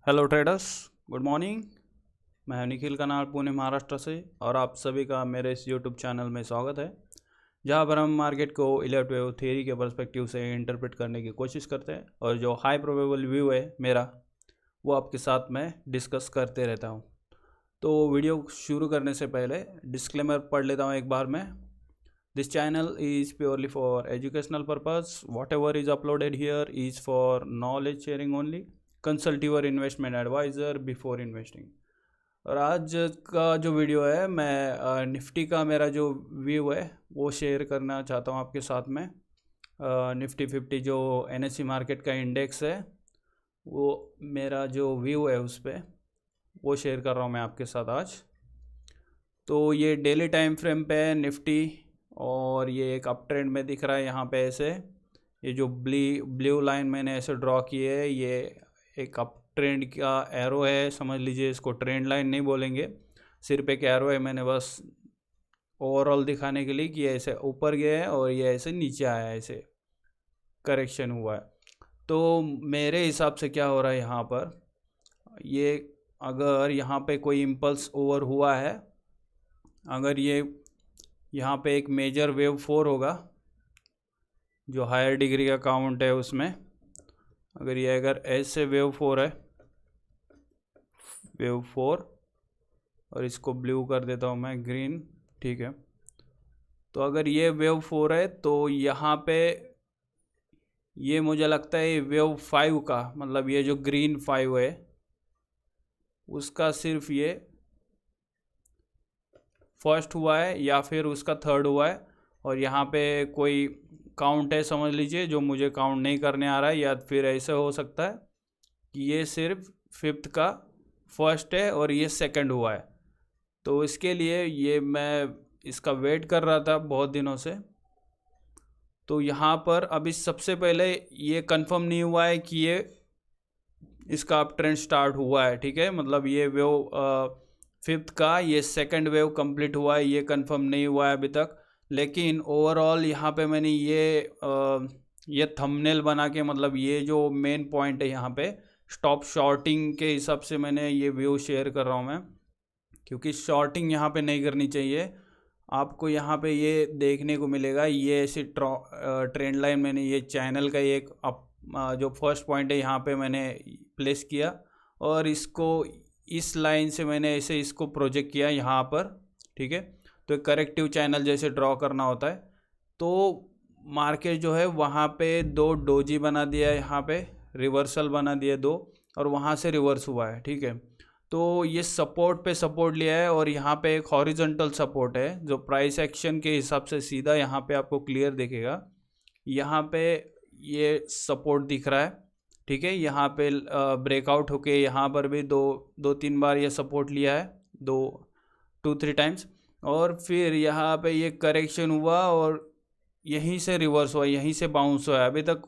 Hello traders, good morning. मैं हूं निखिल कनाल, पुणे महाराष्ट्र से, और आप सभी का मेरे इस यूट्यूब चैनल में स्वागत है, जहां पर हम मार्केट को इलेक्ट्रिक वेव थ्योरी के पर्सपेक्टिव से इंटरप्रेट करने की कोशिश करते हैं और जो हाई प्रोबेबल व्यू है मेरा, वो आपके साथ में डिस्कस करते रहता हूं। तो वीडियो शुरू करने से पहले डिस्क्लेमर पढ़ लेता हूँ एक बार मैं। This channel is purely for educational purpose. Whatever is uploaded here is for knowledge sharing only. Consult your investment adviser before investing. और आज का जो वीडियो है, मैं निफ्टी का मेरा जो व्यू है वो शेयर करना चाहता हूँ आपके साथ में। निफ्टी 50 जो NSE मार्केट का इंडेक्स है, वो मेरा जो व्यू है उस पर वो शेयर कर रहा हूँ मैं आपके साथ आज। तो ये डेली टाइम फ्रेम पे है निफ्टी, और ये एक अप ट्रेंड में दिख रहा है यहाँ पे ऐसे। ये जो ब्लू लाइन मैंने ऐसे ड्रॉ की है, ये एक अप ट्रेंड का एरो है, समझ लीजिए। इसको ट्रेंड लाइन नहीं बोलेंगे, सिर्फ एक एरो है। मैंने बस ओवरऑल दिखाने के लिए कि ऐसे ऊपर गया है और ये ऐसे नीचे आया है, ऐसे करेक्शन हुआ है। तो मेरे हिसाब से क्या हो रहा है यहाँ पर, ये अगर यहाँ पे कोई इम्पल्स ओवर हुआ है, अगर ये यहाँ पे एक मेजर वेव 4 होगा, जो हायर डिग्री का काउंट है उसमें, अगर ऐसे वेव 4 है, वेव 4, और इसको ब्लू कर देता हूँ मैं, ग्रीन, ठीक है। तो अगर ये वेव 4 है तो यहाँ पे ये मुझे लगता है वेव 5 का, मतलब ये जो ग्रीन 5 है उसका सिर्फ ये फर्स्ट हुआ है या फिर उसका थर्ड हुआ है, और यहाँ पे कोई काउंट है समझ लीजिए, जो मुझे काउंट नहीं करने आ रहा है। या फिर ऐसे हो सकता है कि ये सिर्फ फिफ्थ का फर्स्ट है और ये सेकंड हुआ है। तो इसके लिए ये मैं इसका वेट कर रहा था बहुत दिनों से। तो यहाँ पर अभी सबसे पहले ये कंफर्म नहीं हुआ है कि ये इसका अप ट्रेंड स्टार्ट हुआ है, ठीक है। मतलब ये वेव फिफ्थ का ये सेकंड वेव कंप्लीट हुआ है, ये कंफर्म नहीं हुआ है अभी तक। लेकिन ओवरऑल यहाँ पे मैंने ये थंबनेल बना के, मतलब ये जो मेन पॉइंट है यहाँ पे स्टॉप शॉर्टिंग के हिसाब से मैंने ये व्यू शेयर कर रहा हूँ मैं, क्योंकि शॉर्टिंग यहाँ पे नहीं करनी चाहिए। आपको यहाँ पे ये देखने को मिलेगा, ये ऐसी ट्रेंड लाइन मैंने ये चैनल का एक जो फर्स्ट पॉइंट है यहाँ पे मैंने प्लेस किया, और इसको इस लाइन से मैंने ऐसे इसको प्रोजेक्ट किया यहाँ पर, ठीक है। तो एक करेक्टिव चैनल जैसे ड्रॉ करना होता है। तो मार्केट जो है वहाँ पे दो डोजी बना दिया है, यहाँ पे रिवर्सल बना दिया दो, और वहाँ से रिवर्स हुआ है, ठीक है। तो ये सपोर्ट पे सपोर्ट लिया है, और यहाँ पे एक हॉरिजॉन्टल सपोर्ट है जो प्राइस एक्शन के हिसाब से सीधा यहाँ पे आपको क्लियर दिखेगा। यहाँ पे ये सपोर्ट दिख रहा है, ठीक है। यहाँ पे ब्रेकआउट होके यहाँ पर भी दो तीन बार ये सपोर्ट लिया है, 2-3 टाइम्स, और फिर यहाँ पे ये करेक्शन हुआ और यहीं से रिवर्स हुआ, यहीं से बाउंस हुआ है। अभी तक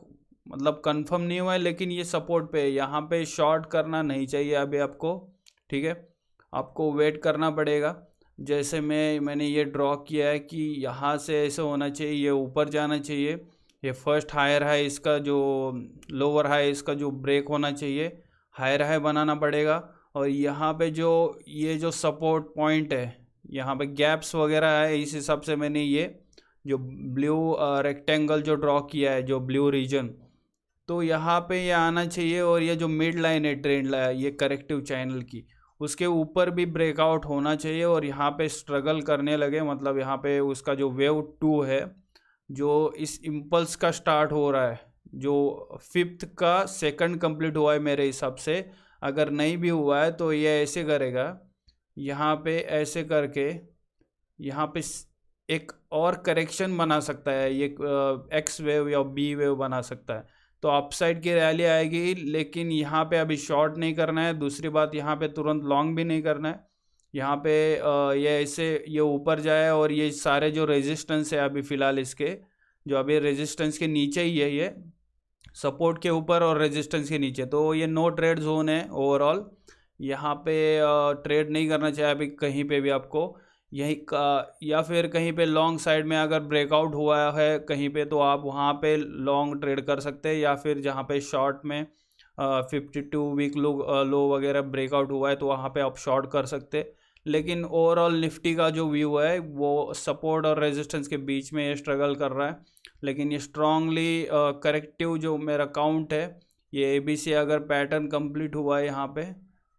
मतलब कंफर्म नहीं हुआ है, लेकिन ये सपोर्ट पे, यहाँ पे शॉर्ट करना नहीं चाहिए अभी आपको, ठीक है। आपको वेट करना पड़ेगा। जैसे मैंने ये ड्रॉ किया है कि यहाँ से ऐसे होना चाहिए, ये ऊपर जाना चाहिए, ये फर्स्ट हायर हाई इसका जो लोअर हाई इसका जो ब्रेक होना चाहिए, हायर हाई बनाना पड़ेगा। और यहाँ पे जो ये जो सपोर्ट पॉइंट है, यहाँ पे गैप्स वगैरह है, इस हिसाब से मैंने ये जो ब्लू रेक्टेंगल जो ड्रॉ किया है, जो ब्लू रीजन, तो यहाँ पे ये आना चाहिए। और ये जो मिड लाइन है ट्रेंड लाइन, ये करेक्टिव चैनल की, उसके ऊपर भी ब्रेकआउट होना चाहिए, और यहाँ पे स्ट्रगल करने लगे। मतलब यहाँ पे उसका जो वेव 2 है, जो इस इम्पल्स का स्टार्ट हो रहा है, जो फिफ्थ का सेकंड कंप्लीट हुआ है मेरे हिसाब से। अगर नहीं भी हुआ है तो ये ऐसे करेगा, यहाँ पे ऐसे करके यहाँ पे एक और करेक्शन बना सकता है, ये एक्स वेव या बी वेव बना सकता है। तो अपसाइड की रैली आएगी, लेकिन यहाँ पे अभी शॉर्ट नहीं करना है। दूसरी बात, यहाँ पे तुरंत लॉन्ग भी नहीं करना है। यहाँ पे ये ऐसे ये ऊपर जाए, और ये सारे जो रेजिस्टेंस है अभी फ़िलहाल इसके, जो अभी रेजिस्टेंस के नीचे ही है, ये सपोर्ट के ऊपर और रेजिस्टेंस के नीचे, तो ये नो ट्रेड जोन है ओवरऑल। यहाँ पे ट्रेड नहीं करना चाहिए अभी कहीं पे भी आपको, यही का, या फिर कहीं पे लॉन्ग साइड में अगर ब्रेकआउट हुआ है कहीं पे, तो आप वहाँ पे लॉन्ग ट्रेड कर सकते हैं। या फिर जहाँ पे शॉर्ट में 52 वीक लो वगैरह ब्रेकआउट हुआ है तो वहाँ पे आप शॉर्ट कर सकते। लेकिन ओवरऑल निफ्टी का जो व्यू है वो सपोर्ट और रेजिस्टेंस के बीच में ये स्ट्रगल कर रहा है। लेकिन ये स्ट्रांगली करेक्टिव जो मेरा काउंट है, ये ABC अगर पैटर्न कंप्लीट हुआ है यहाँ पे,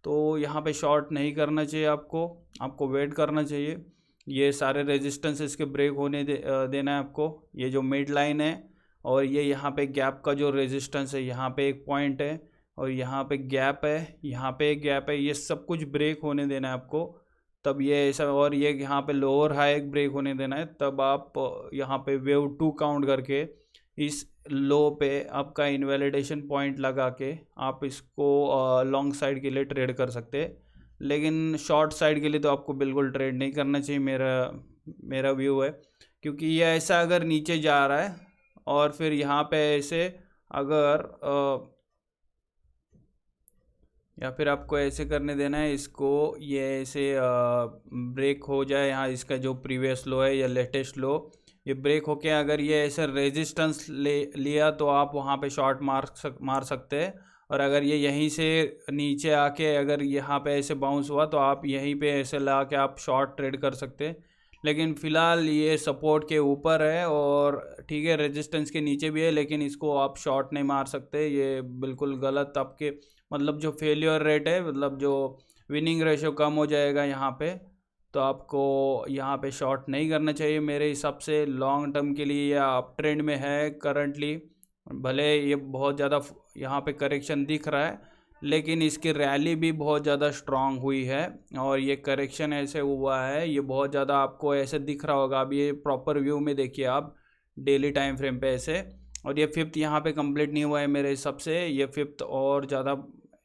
तो यहाँ पे शॉर्ट नहीं करना चाहिए आपको वेट करना चाहिए। ये सारे रेजिस्टेंस इसके ब्रेक होने देना है आपको। ये जो मिड लाइन है और ये यहाँ पे गैप का जो रेजिस्टेंस है, यहाँ पे एक पॉइंट है और यहाँ पे गैप है, यहाँ पे एक गैप है, ये सब कुछ ब्रेक होने देना है आपको, तब ये ऐसा। और ये यहाँ पे लोअर हाई ब्रेक होने देना है, तब आप यहाँ पे वेव 2 काउंट करके इस लो पे आपका इनवैलिडेशन पॉइंट लगा के आप इसको लॉन्ग साइड के लिए ट्रेड कर सकते हैं। लेकिन शॉर्ट साइड के लिए तो आपको बिल्कुल ट्रेड नहीं करना चाहिए, मेरा व्यू है। क्योंकि ये ऐसा अगर नीचे जा रहा है और फिर यहाँ पे ऐसे अगर या फिर आपको ऐसे करने देना है इसको, ये ऐसे ब्रेक हो जाए, यहाँ इसका जो प्रीवियस लो है या लेटेस्ट लो, ये ब्रेक होके अगर ये ऐसे रेजिस्टेंस लिया तो आप वहाँ पे शॉर्ट मार सकते हैं। और अगर ये यहीं से नीचे आके अगर यहाँ पे ऐसे बाउंस हुआ तो आप यहीं पे ऐसे ला के आप शॉर्ट ट्रेड कर सकते हैं। लेकिन फ़िलहाल ये सपोर्ट के ऊपर है और ठीक है रेजिस्टेंस के नीचे भी है, लेकिन इसको आप शॉर्ट नहीं मार सकते, ये बिल्कुल गलत आपके मतलब जो फेलियर रेट है, मतलब जो विनिंग रेशो कम हो जाएगा यहाँ पे, तो आपको यहाँ पे शॉर्ट नहीं करना चाहिए मेरे हिसाब से। लॉन्ग टर्म के लिए या अप ट्रेंड में है करंटली, भले ये बहुत ज़्यादा यहाँ पे करेक्शन दिख रहा है, लेकिन इसकी रैली भी बहुत ज़्यादा स्ट्रांग हुई है और ये करेक्शन ऐसे हुआ है, ये बहुत ज़्यादा आपको ऐसे दिख रहा होगा। अब ये प्रॉपर व्यू में देखिए आप डेली टाइम फ्रेम पे ऐसे, और ये फिफ्थ यहाँ पे कंप्लीट नहीं हुआ है मेरे हिसाब से, ये फिफ्थ और ज़्यादा,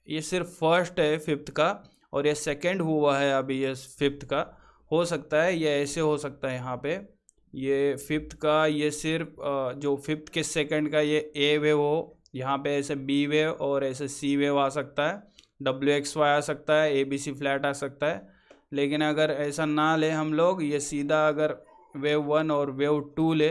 ये सिर्फ फर्स्ट है फिफ्थ का और ये सेकंड हुआ है अभी ये फिफ्थ का। हो सकता है ये ऐसे हो सकता है यहाँ पे, ये फिफ्थ का ये सिर्फ जो फिफ्थ के सेकंड का ये ए वेव हो, यहाँ पे ऐसे बी वेव और ऐसे सी वेव आ सकता है, WXY आ सकता है, ABC फ्लैट आ सकता है। लेकिन अगर ऐसा ना ले हम लोग, ये सीधा अगर वेव 1 और वेव 2 ले,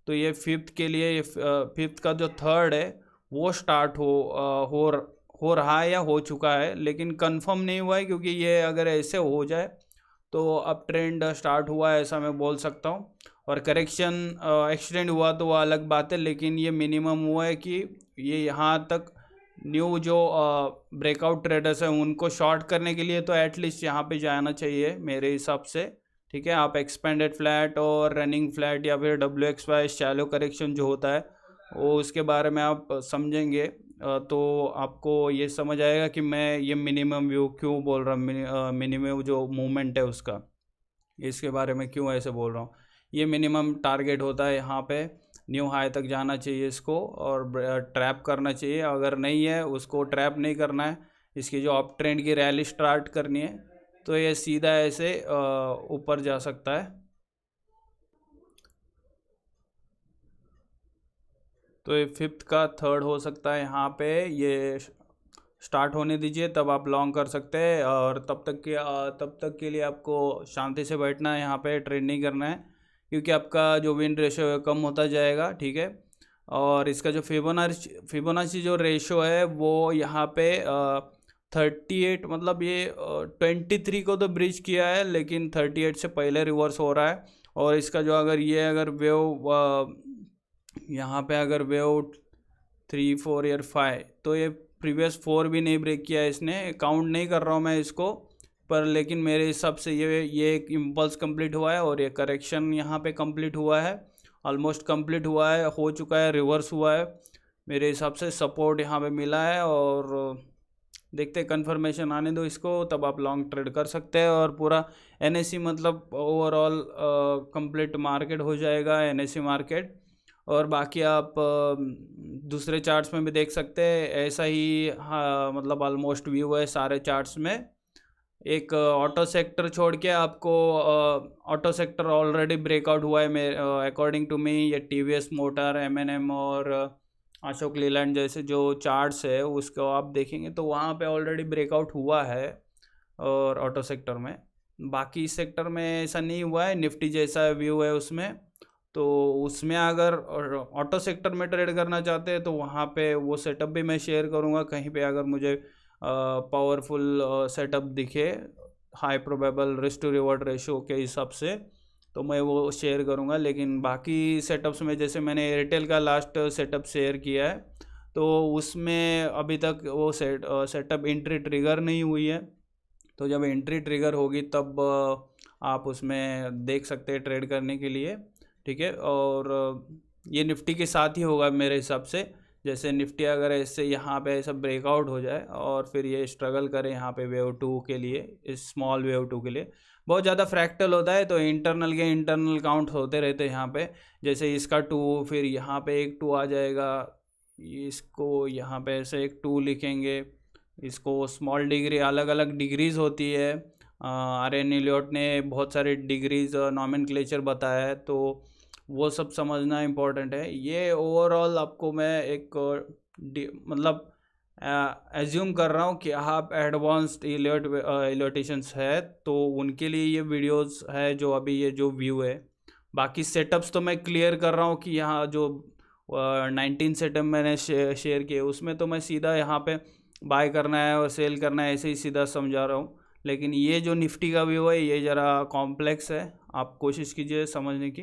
तो ये फिफ्थ के लिए ये फिफ्थ का जो थर्ड है वो स्टार्ट हो रहा है या हो चुका है, लेकिन कंफर्म नहीं हुआ है। क्योंकि ये अगर ऐसे हो जाए तो अब ट्रेंड स्टार्ट हुआ है ऐसा मैं बोल सकता हूँ। और करेक्शन एक्सटेंड हुआ तो वो अलग बात है, लेकिन ये मिनिमम हुआ है कि ये यहाँ तक न्यू जो ब्रेकआउट ट्रेडर्स हैं उनको शॉर्ट करने के लिए तो एटलीस्ट यहाँ पे जाना चाहिए मेरे हिसाब से। ठीक है, आप एक्सपेंडेड फ्लैट और रनिंग फ्लैट या फिर WXY शैलो करेक्शन जो होता है वो उसके बारे में आप समझेंगे तो आपको ये समझ आएगा कि मैं ये मिनिमम व्यू क्यों बोल रहा हूँ, मिनिमम जो मूवमेंट है उसका, इसके बारे में क्यों ऐसे बोल रहा हूँ। ये मिनिमम टारगेट होता है, यहाँ पे न्यू हाई तक जाना चाहिए इसको और ट्रैप करना चाहिए। अगर नहीं है उसको ट्रैप नहीं करना है, इसकी जो अप ट्रेंड की रैली स्टार्ट करनी है तो ये सीधा ऐसे ऊपर जा सकता है। तो ये फिफ्थ का थर्ड हो सकता है, यहाँ पे ये स्टार्ट होने दीजिए तब आप लॉन्ग कर सकते हैं। और तब तक के लिए आपको शांति से बैठना है, यहाँ पे ट्रेड नहीं करना है, क्योंकि आपका जो विन रेशो है कम होता जाएगा। ठीक है, और इसका जो फिबोनाची जो रेशो है वो यहाँ पे 38, मतलब ये 23 को तो ब्रिज किया है, लेकिन 38 से पहले रिवर्स हो रहा है। और इसका जो अगर वेव यहाँ पे अगर वेव 3, 4 या 5, तो ये प्रीवियस 4 भी नहीं ब्रेक किया है इसने, काउंट नहीं कर रहा हूँ मैं इसको, पर लेकिन मेरे हिसाब से ये एक इम्पल्स कंप्लीट हुआ है और ये करेक्शन यहाँ पे कंप्लीट हुआ है, ऑलमोस्ट कंप्लीट हुआ है, हो चुका है, रिवर्स हुआ है मेरे हिसाब से, सपोर्ट यहाँ पे मिला है। और देखते कंफर्मेशन आने दो इसको, तब आप लॉन्ग ट्रेड कर सकते हैं। और पूरा NSE मतलब ओवरऑल कंप्लीट मार्केट हो जाएगा NSE मार्केट। और बाकी आप दूसरे चार्ट्स में भी देख सकते हैं ऐसा ही, हाँ मतलब ऑलमोस्ट व्यू है सारे चार्ट्स में। एक ऑटो सेक्टर छोड़ के आपको ऑटो सेक्टर ऑलरेडी ब्रेकआउट हुआ है मेरे अकॉर्डिंग टू मी। ये TVS मोटर, M&M और अशोक लीलैंड जैसे जो चार्ट्स है उसको आप देखेंगे तो वहाँ पे ऑलरेडी ब्रेकआउट हुआ है और ऑटो सेक्टर में। बाकी सेक्टर में ऐसा नहीं हुआ है, निफ्टी जैसा व्यू है उसमें। तो उसमें अगर ऑटो सेक्टर में ट्रेड करना चाहते हैं तो वहाँ पे वो सेटअप भी मैं शेयर करूँगा। कहीं पे अगर मुझे पावरफुल सेटअप दिखे high probable risk to reward ratio के हिसाब से, तो मैं वो शेयर करूँगा। लेकिन बाकी सेटअप्स में जैसे मैंने एयरटेल का लास्ट सेटअप शेयर किया है, तो उसमें अभी तक वो सेटअप एंट्री ट्रिगर नहीं हुई है। तो जब एंट्री ट्रिगर होगी तब आप उसमें देख सकते हैं ट्रेड करने के लिए, ठीक है। और ये निफ्टी के साथ ही होगा मेरे हिसाब से। जैसे निफ्टी अगर ऐसे यहाँ पे ऐसा ब्रेकआउट हो जाए और फिर ये स्ट्रगल करे यहाँ पे वेव 2 के लिए, इस स्मॉल वेव 2 के लिए बहुत ज़्यादा फ्रैक्टल होता है, तो इंटरनल के इंटरनल काउंट होते रहते हैं यहाँ पे। जैसे इसका 2, फिर यहाँ पे एक 2 आ जाएगा, इसको यहाँ पे ऐसे एक 2 लिखेंगे, इसको स्मॉल डिग्री, अलग अलग डिग्रीज़ होती है। आर.एन. एलियट ने बहुत सारे डिग्रीज नॉमेनक्लेचर बताया है, तो वो सब समझना इम्पोर्टेंट है। ये ओवरऑल आपको मैं एक मतलब एज्यूम कर रहा हूँ कि आप एडवांस्ड इलियोटिशियंस है तो उनके लिए ये वीडियोस है जो अभी ये जो व्यू है। बाकी सेटअप्स तो मैं क्लियर कर रहा हूँ कि यहाँ जो 19 सेटअप मैंने शेयर किए उसमें तो मैं सीधा यहाँ पे बाय करना है और सेल करना है ऐसे ही सीधा समझा रहा हूँ। लेकिन ये जो निफ्टी का व्यू है ये ज़रा कॉम्प्लेक्स है, आप कोशिश कीजिए समझने की,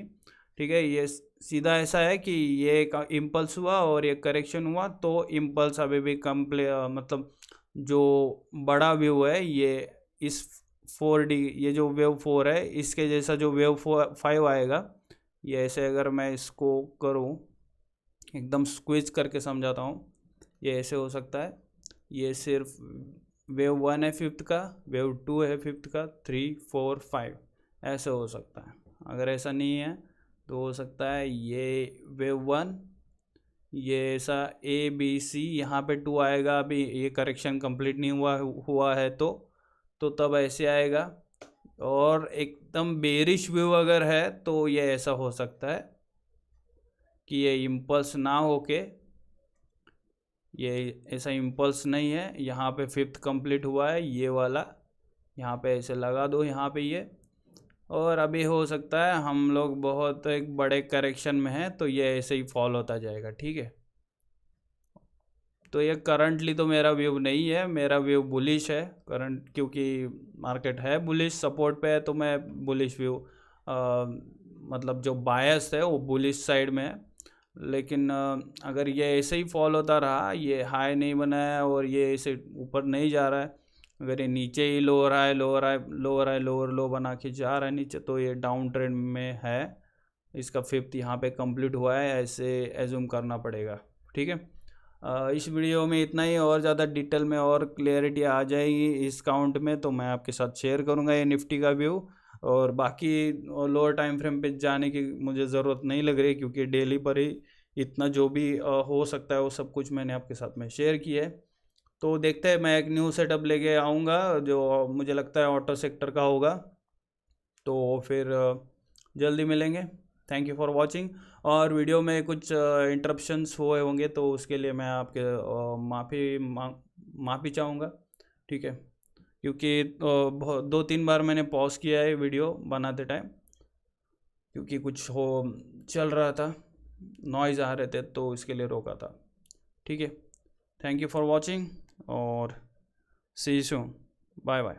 ठीक है। ये सीधा ऐसा है कि ये एक इम्पल्स हुआ और ये करेक्शन हुआ, तो इम्पल्स अभी भी मतलब जो बड़ा व्यू है ये इस 4D, ये जो वेव 4 है इसके जैसा जो वेव 5 आएगा, ये ऐसे अगर मैं इसको करूँ एकदम स्क्विज करके समझाता हूँ, ये ऐसे हो सकता है। ये सिर्फ वेव 1 है 5th का, वेव 2 है 5th का, 3, 4, 5 ऐसे हो सकता है। अगर ऐसा नहीं है तो हो सकता है ये वेव 1, ये ऐसा ABC, यहाँ पे 2 आएगा, अभी ये करेक्शन कंप्लीट नहीं हुआ है तो तब ऐसे आएगा। और एकदम बेरिश व्यू अगर है तो ये ऐसा हो सकता है कि ये इम्पल्स ना होके, ये ऐसा इम्पल्स नहीं है, यहाँ पे 5th कंप्लीट हुआ है ये वाला, यहाँ पे ऐसे लगा दो यहाँ पे ये। और अभी हो सकता है हम लोग बहुत एक बड़े करेक्शन में हैं तो ये ऐसे ही फॉल होता जाएगा, ठीक है। तो ये करंटली तो मेरा व्यू नहीं है, मेरा व्यू बुलिश है करंट, क्योंकि मार्केट है बुलिश, सपोर्ट पे है, तो मैं बुलिश व्यू मतलब जो बायस है वो बुलिश साइड में है। लेकिन अगर ये ऐसे ही फॉल होता रहा, ये हाई नहीं बनाया और ये ऐसे ऊपर नहीं जा रहा है, अगर ये नीचे ही लो रहा है लोअर लो बना के जा रहा है नीचे, तो ये डाउन ट्रेंड में है। इसका 5th यहाँ पे कंप्लीट हुआ है, ऐसे एज्यूम करना पड़ेगा, ठीक है। इस वीडियो में इतना ही, और ज़्यादा डिटेल में और क्लियरिटी आ जाएगी इस काउंट में तो मैं आपके साथ शेयर करूँगा ये निफ्टी का व्यू। और बाकी लोअर टाइम फ्रेम पे जाने की मुझे ज़रूरत नहीं लग रही, क्योंकि डेली पर ही इतना जो भी हो सकता है वो सब कुछ मैंने आपके साथ में शेयर किया है। तो देखते हैं, मैं एक न्यू सेटअप लेके आऊँगा जो मुझे लगता है ऑटो सेक्टर का होगा। तो फिर जल्दी मिलेंगे। Thank you for watching. और वीडियो में कुछ इंटरप्शंस हुए होंगे तो उसके लिए मैं आपके माफ़ी चाहूँगा, ठीक है। क्योंकि 2-3 बार मैंने पॉज किया है वीडियो बनाते टाइम, क्योंकि कुछ चल रहा था, नॉइज़ आ रहे थे तो इसके लिए रोका था, ठीक है। थैंक यू फॉर वॉचिंग और सी यू सून, बाय बाय।